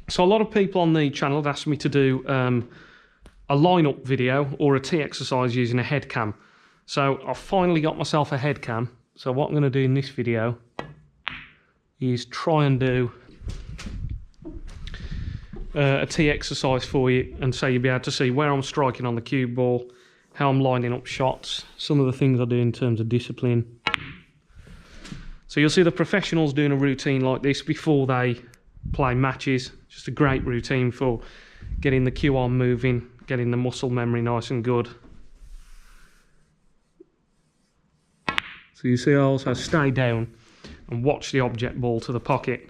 So a lot of people on the channel have asked me to do a line-up video or a tee exercise using a head cam. So I've finally got myself a head cam. So what I'm going to do in this video is try and do a tee exercise for you, and so you'll be able to see where I'm striking on the cue ball, how I'm lining up shots, some of the things I do in terms of discipline. So you'll see the professionals doing a routine like this before they play matches. Just a great routine for getting the cue arm moving, getting the muscle memory nice and good. So you see I also stay down and watch the object ball to the pocket.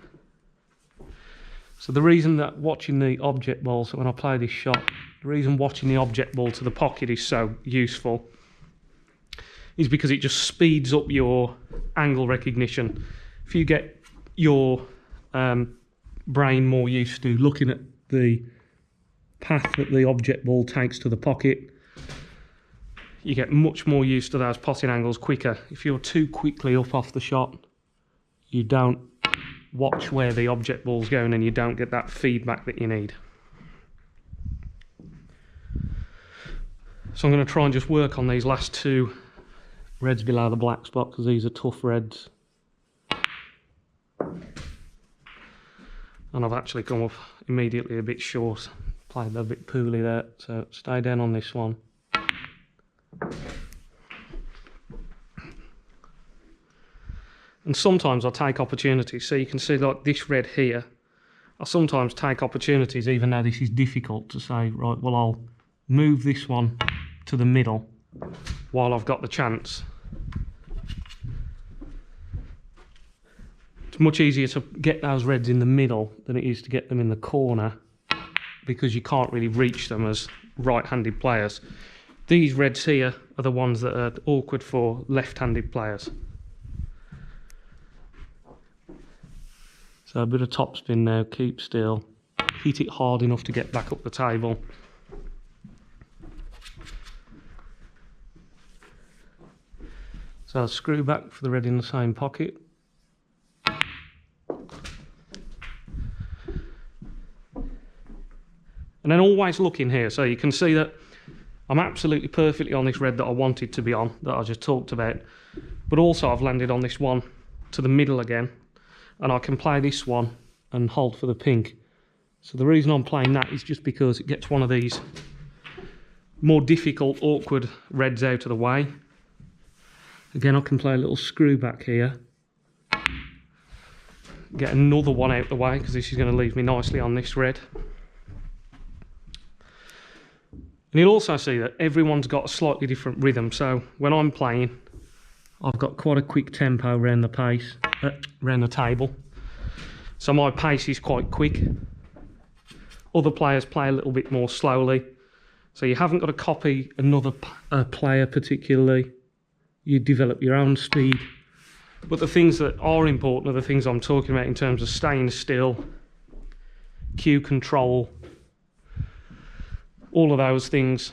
So the reason that watching the object ball, so when I play this shot, the reason watching the object ball to the pocket is so useful is because it just speeds up your angle recognition. If you get your brain more used to looking at the path that the object ball takes to the pocket, you get much more used to those potting angles quicker. If you're too quickly up off the shot, you don't watch where the object ball's going and you don't get that feedback that you need. So I'm going to try and just work on these last two reds below the black spot, because these are tough reds. And I've actually come up immediately a bit short, played a bit poorly there, so stay down on this one. And sometimes I take opportunities, so you can see like this red here, I sometimes take opportunities even though this is difficult, to say, right, well, I'll move this one to the middle while I've got the chance. It's much easier to get those reds in the middle than it is to get them in the corner, because you can't really reach them as right-handed players. These reds here are the ones that are awkward for left-handed players. So a bit of topspin now, keep still, hit it hard enough to get back up the table. So I'll screw back for the red in the same pocket. And then always look in here, so you can see that I'm absolutely perfectly on this red that I wanted to be on, that I just talked about. But also I've landed on this one to the middle again, and I can play this one and hold for the pink. So the reason I'm playing that is just because it gets one of these more difficult, awkward reds out of the way. Again, I can play a little screw back here. Get another one out the way, because this is going to leave me nicely on this red. And you'll also see that everyone's got a slightly different rhythm. So when I'm playing, I've got quite a quick tempo around the table. So my pace is quite quick. Other players play a little bit more slowly. So you haven't got to copy another player particularly. You develop your own speed. But the things that are important are the things I'm talking about in terms of staying still, cue control, all of those things.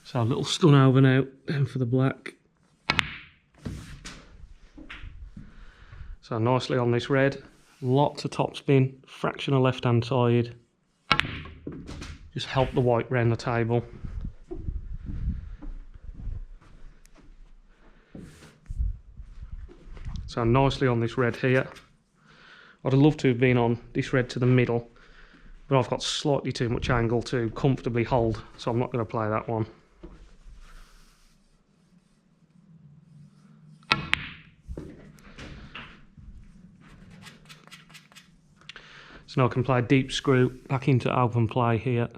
So a little stun over now, down for the black. So nicely on this red, lots of topspin, fraction of left hand side. Just help the white round the table. So nicely on this red here. I'd have loved to have been on this red to the middle, but I've got slightly too much angle to comfortably hold, so I'm not going to play that one. So now I can play deep screw back into open play here.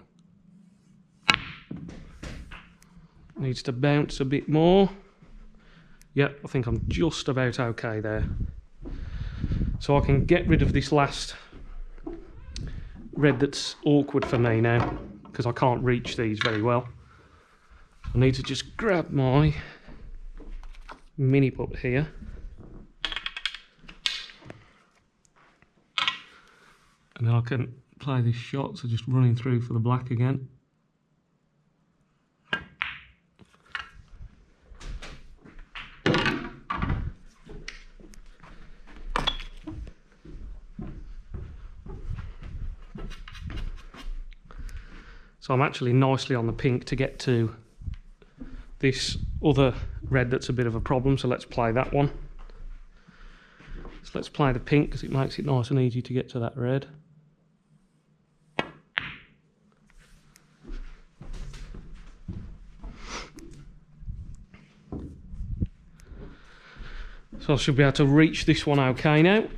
Needs to bounce a bit more. Yep, I think I'm just about okay there. So I can get rid of this last red that's awkward for me now, because I can't reach these very well. I need to just grab my mini putt here. And then I can play this shot, so just running through for the black again. So I'm actually nicely on the pink to get to this other red that's a bit of a problem, so let's play that one. So let's play the pink because it makes it nice and easy to get to that red. So I should be able to reach this one okay now.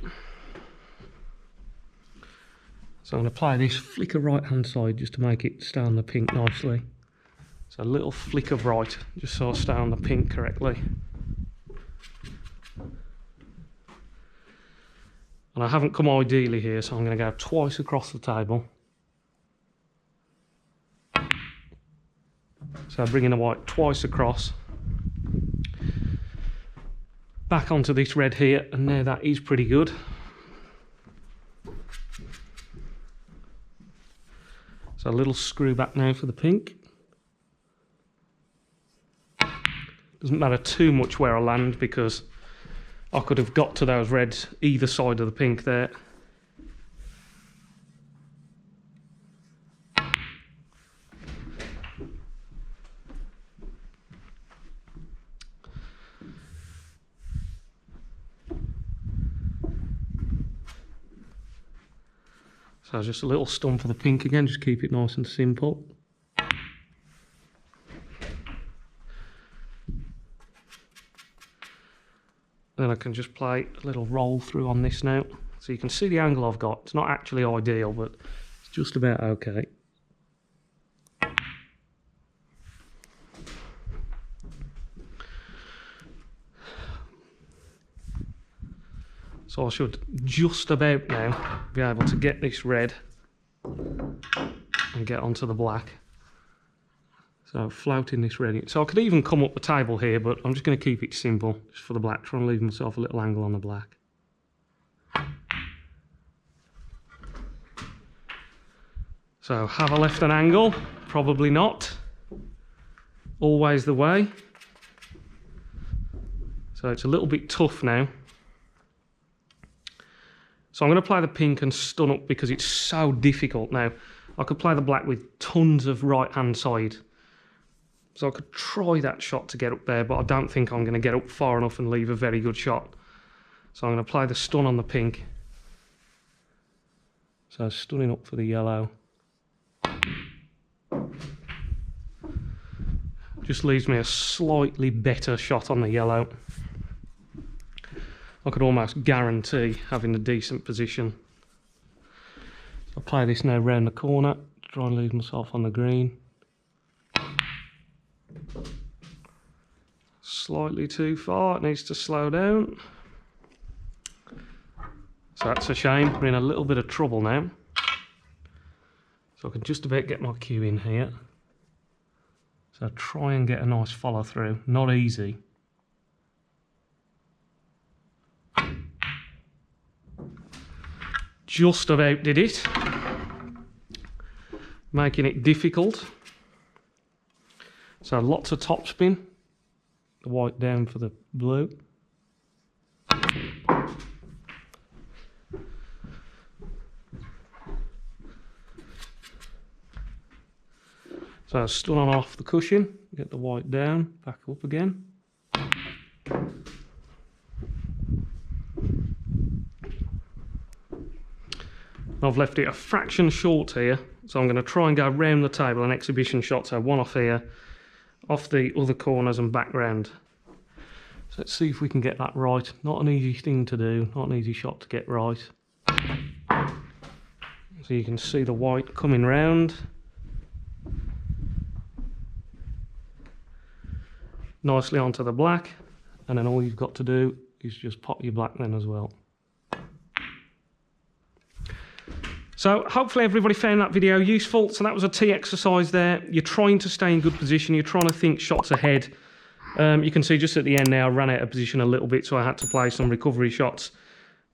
So I'm going to apply this flicker right hand side just to make it stay on the pink nicely. So a little flick of right, just so I stay on the pink correctly. And I haven't come ideally here, so I'm going to go twice across the table. So bringing the white twice across. Back onto this red here, and now that is pretty good. So a little screw back now for the pink. Doesn't matter too much where I land because I could have got to those reds either side of the pink there. So just a little stump for the pink again, just keep it nice and simple. Then I can just play a little roll through on this now. So you can see the angle I've got. It's not actually ideal, but it's just about okay. So I should just about now be able to get this red and get onto the black. So flouting this red in. So I could even come up the table here, but I'm just going to keep it simple just for the black, try and leave myself a little angle on the black. So have I left an angle? Probably not. Always the way. So it's a little bit tough now. So I'm going to play the pink and stun up because it's so difficult now. I could play the black with tons of right hand side. So I could try that shot to get up there, but I don't think I'm going to get up far enough and leave a very good shot. So I'm going to play the stun on the pink. So stunning up for the yellow. Just leaves me a slightly better shot on the yellow. I could almost guarantee having a decent position. So I'll play this now round the corner, try and leave myself on the green. Slightly too far, it needs to slow down. So that's a shame, we're in a little bit of trouble now. So I can just about get my cue in here. So try and get a nice follow through, not easy. Just about did it, making it difficult. So lots of topspin, the white down for the blue. So stun on off the cushion, get the white down, back up again. I've left it a fraction short here, so I'm going to try and go round the table, an exhibition shot, so one off here, off the other corners and back round. So let's see if we can get that right. Not an easy thing to do, not an easy shot to get right. So you can see the white coming round. Nicely onto the black, and then all you've got to do is just pop your black then as well. So hopefully everybody found that video useful. So that was a tea exercise there. You're trying to stay in good position. You're trying to think shots ahead. You can see just at the end now I ran out of position a little bit, so I had to play some recovery shots.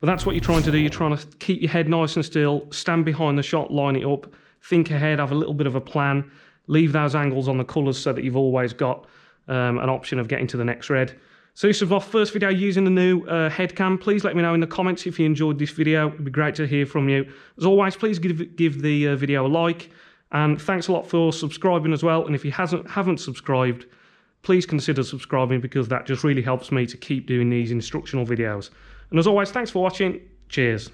But that's what you're trying to do. You're trying to keep your head nice and still, stand behind the shot, line it up, think ahead, have a little bit of a plan, leave those angles on the colours so that you've always got an option of getting to the next red. So this was my first video using the new head cam. Please let me know in the comments if you enjoyed this video. It'd be great to hear from you. As always, please give the video a like. And thanks a lot for subscribing as well. And if you haven't subscribed, please consider subscribing, because that just really helps me to keep doing these instructional videos. And as always, thanks for watching. Cheers.